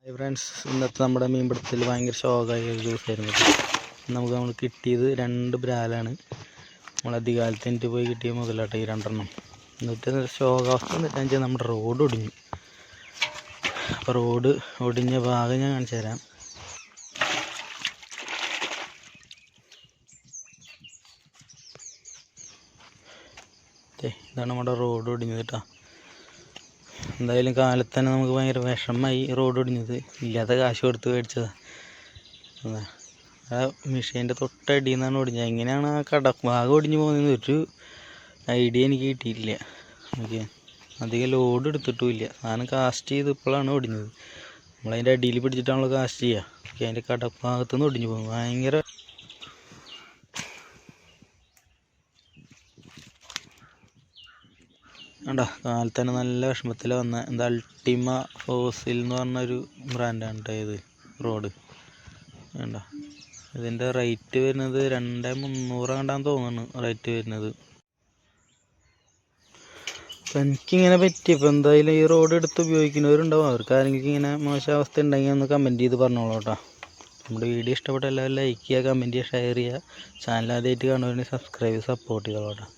Hi friends, ഇന്നത്തെ നമ്മുടെ മീൻപിടുത്തത്തിൽ ഭയങ്കര ശോകമായ ഒരു ദിവസമായിരുന്നു. നമ്മൾ കിട്ടിയത് 2 ബ്രാലാണ്. നമ്മൾ അധികാലത്ത് എനിക്ക് പോയി കിട്ടിയ മുതലാട്ടെ ഈ 2 എന്നിട്ട് ശോകാവസ്ഥ എന്ന് വെച്ചാൽ നമ്മുടെ റോഡ് ഒടിഞ്ഞു. അപ്പോൾ റോഡ് ഒടിഞ്ഞ ഭാഗം ഞാൻ കാണിച്ചു തരാം. ഇതാണ് നമ്മുടെ റോഡ് ഒടിഞ്ഞത് കേട്ടോ. എന്തായാലും കാലത്ത് തന്നെ നമുക്ക് ഭയങ്കര വിഷമമായി റോഡ് ഒടിഞ്ഞത്. ഇല്ലാത്ത കാശ് കൊടുത്ത് മേടിച്ചതാണ്. ആ മെഷീൻ്റെ തൊട്ടടിയിൽ നിന്നാണ് ഒടിഞ്ഞത്. എങ്ങനെയാണ് ആ ഭാഗം ഒടിഞ്ഞു പോകുന്നത് ഒരു ഐഡിയ എനിക്ക് കിട്ടിയിട്ടില്ല. ഓക്കെ, അധികം ലോഡ് എടുത്തിട്ടുമില്ല. സാധനം കാസ്റ്റ് ചെയ്ത് ഇപ്പോഴാണ് ഒടിഞ്ഞത്. നമ്മളതിൻ്റെ അടിയിൽ പിടിച്ചിട്ടാണല്ലോ കാസ്റ്റ് ചെയ്യുക. ഓക്കെ, അതിൻ്റെ ഭാഗത്തു നിന്ന് ഒടിഞ്ഞു പോകും. ഭയങ്കര കണ്ടോ, കാലത്ത് തന്നെ നല്ല വിഷമത്തിൽ വന്ന എന്താ അൾട്ടിമ ഫോസിൽ എന്ന് പറഞ്ഞൊരു ബ്രാൻഡാണ് കേട്ടോ ഇത് റോഡ്. വേണ്ട, ഇതിൻ്റെ റേറ്റ് വരുന്നത് 2300 കണ്ടാന്ന് തോന്നുന്നു റേറ്റ് വരുന്നത്. അപ്പം എനിക്കിങ്ങനെ പറ്റിയപ്പോൾ എന്തായാലും ഈ റോഡ് എടുത്ത് ഉപയോഗിക്കുന്നവരുണ്ടാവും. അവർക്ക് ആരെങ്കിലും ഇങ്ങനെ മോശാവസ്ഥ ഉണ്ടെങ്കിൽ ഒന്ന് കമൻറ്റ് ചെയ്ത് പറഞ്ഞോളൂ കേട്ടോ. നമ്മുടെ വീഡിയോ ഇഷ്ടപ്പെട്ട എല്ലാവരും ലൈക്ക് ചെയ്യുക, കമൻറ്റ് ചെയ്യുക, ഷെയർ ചെയ്യുക. ചാനൽ ആദ്യമായിട്ട് കാണുന്നവരെ സബ്സ്ക്രൈബ് സപ്പോർട്ട് ചെയ്തോളൂ കേട്ടോ.